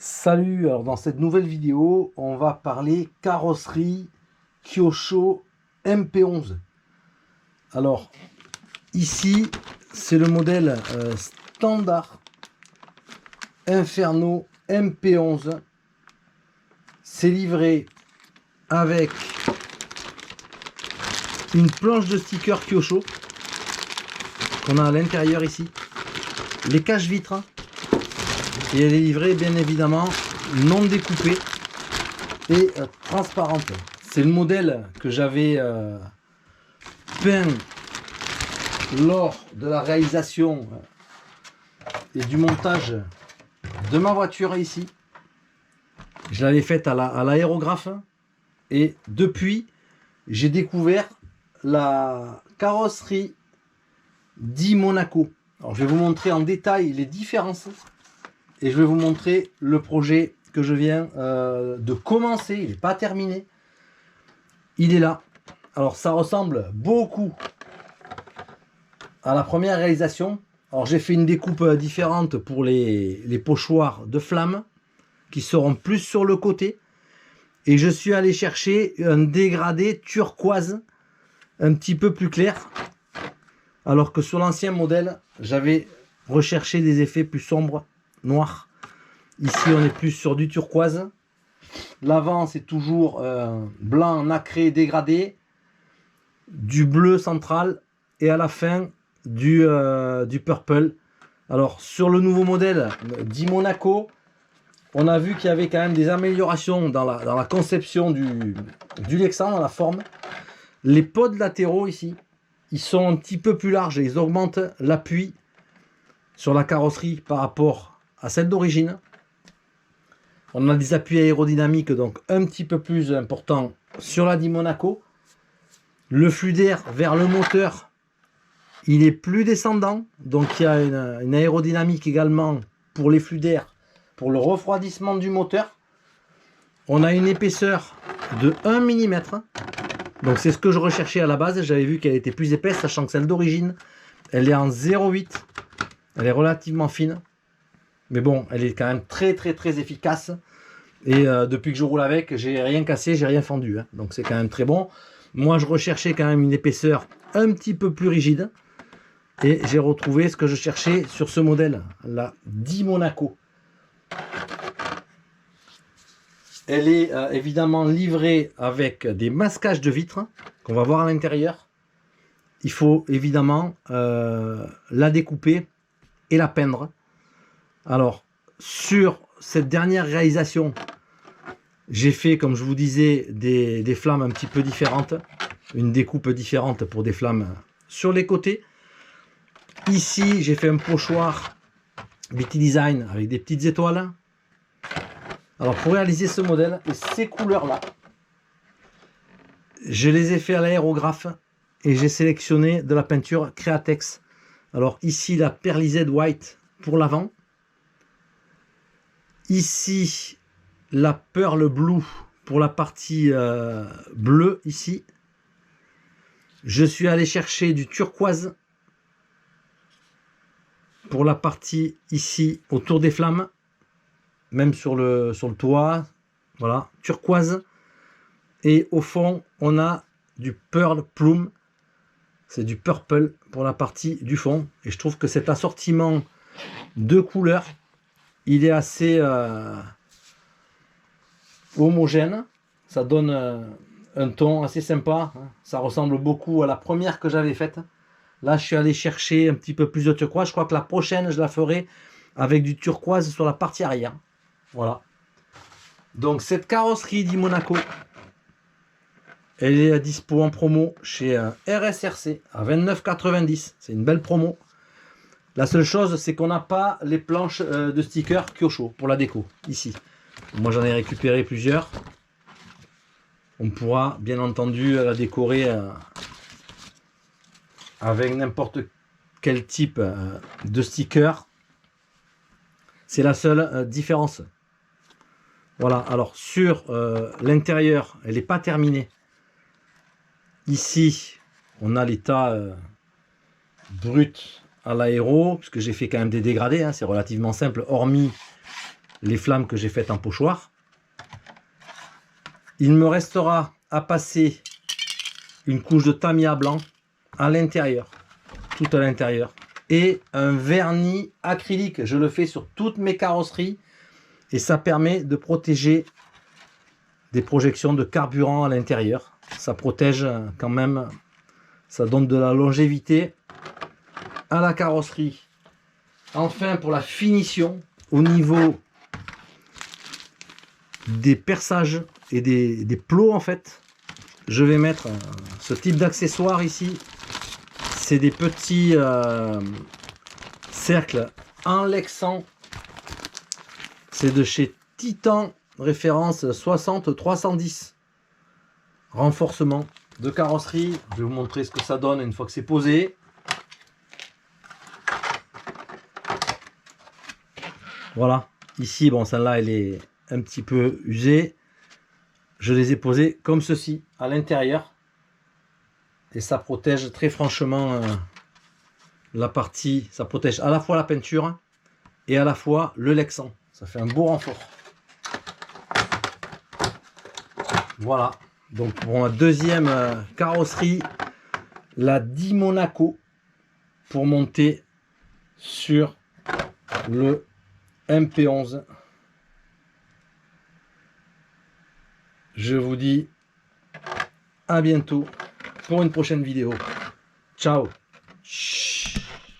Salut, alors dans cette nouvelle vidéo, on va parler carrosserie Kyosho MP11. Alors, ici, c'est le modèle standard Inferno MP11. C'est livré avec une planche de sticker Kyosho qu'on a à l'intérieur ici, les caches-vitres. Et elle est livrée bien évidemment non découpée et transparente. C'est le modèle que j'avais peint lors de la réalisation et du montage de ma voiture ici. Je l'avais faite à l'aérographe et depuis j'ai découvert la carrosserie dit Monaco. Alors je vais vous montrer en détail les différences. Et je vais vous montrer le projet que je viens de commencer. Il n'est pas terminé. Il est là. Alors ça ressemble beaucoup à la première réalisation. Alors j'ai fait une découpe différente pour les pochoirs de flamme qui seront plus sur le côté. Et je suis allé chercher un dégradé turquoise un petit peu plus clair. Alors que sur l'ancien modèle, j'avais recherché des effets plus sombres. Noir. Ici on est plus sur du turquoise. L'avant c'est toujours blanc nacré dégradé, du bleu central et à la fin du purple. Alors sur le nouveau modèle dit Monaco, on a vu qu'il y avait quand même des améliorations dans la conception du Lexan, dans la forme. Les pods latéraux ici, ils sont un petit peu plus larges et ils augmentent l'appui sur la carrosserie par rapport à celle d'origine. On a des appuis aérodynamiques donc un petit peu plus importants sur la dit Monaco. Le flux d'air vers le moteur, il est plus descendant, donc il y a une aérodynamique également pour les flux d'air, pour le refroidissement du moteur. On a une épaisseur de 1 mm, donc c'est ce que je recherchais à la base. J'avais vu qu'elle était plus épaisse, sachant que celle d'origine, elle est en 0,8, elle est relativement fine. Mais bon, elle est quand même très efficace. Et depuis que je roule avec, j'ai rien cassé, j'ai rien fendu. Hein. Donc c'est quand même très bon. Moi, je recherchais quand même une épaisseur un petit peu plus rigide. Et j'ai retrouvé ce que je cherchais sur ce modèle, la dit Monaco. Elle est évidemment livrée avec des masquages de vitres qu'on va voir à l'intérieur. Il faut évidemment la découper et la peindre. Alors, sur cette dernière réalisation, j'ai fait, comme je vous disais, des flammes un petit peu différentes. Une découpe différente pour des flammes sur les côtés. Ici, j'ai fait un pochoir BT Design avec des petites étoiles. Alors, pour réaliser ce modèle et ces couleurs-là, je les ai fait à l'aérographe et j'ai sélectionné de la peinture Createx. Alors, ici, la Pearly White pour l'avant. Ici, la Pearl Blue pour la partie bleue ici. Je suis allé chercher du turquoise pour la partie ici autour des flammes, même sur le toit. Voilà, turquoise. Et au fond, on a du Pearl Plume. C'est du purple pour la partie du fond. Et je trouve que cet assortiment de couleurs, il est assez homogène, ça donne un ton assez sympa. Ça ressemble beaucoup à la première que j'avais faite. Là, je suis allé chercher un petit peu plus de turquoise. Je crois que la prochaine, je la ferai avec du turquoise sur la partie arrière. Voilà. Donc, cette carrosserie dit Monaco, elle est à dispo en promo chez RSRC à 29,90. C'est une belle promo. La seule chose, c'est qu'on n'a pas les planches de stickers Kyosho pour la déco, ici. Moi, j'en ai récupéré plusieurs. On pourra, bien entendu, la décorer avec n'importe quel type de sticker. C'est la seule différence. Voilà, alors sur l'intérieur, elle n'est pas terminée. Ici, on a l'état brut à l'aéro, puisque j'ai fait quand même des dégradés, hein, c'est relativement simple, hormis les flammes que j'ai faites en pochoir. Il me restera à passer une couche de Tamiya blanc à l'intérieur, tout à l'intérieur, et un vernis acrylique. Je le fais sur toutes mes carrosseries et ça permet de protéger des projections de carburant à l'intérieur. Ça protège quand même, ça donne de la longévité à la carrosserie. Enfin, pour la finition, au niveau des perçages et des plots, en fait, je vais mettre ce type d'accessoire ici. C'est des petits cercles en lexan. C'est de chez Titan, référence 60-310. Renforcement de carrosserie. Je vais vous montrer ce que ça donne une fois que c'est posé. Voilà. Ici, bon, celle-là, elle est un petit peu usée. Je les ai posées comme ceci, à l'intérieur. Et ça protège très franchement la partie. Ça protège à la fois la peinture et à la fois le lexan. Ça fait un beau renfort. Voilà. Donc pour ma deuxième carrosserie, la 10 Monaco, pour monter sur le MP11. Je vous dis à bientôt pour une prochaine vidéo. Ciao. Chut.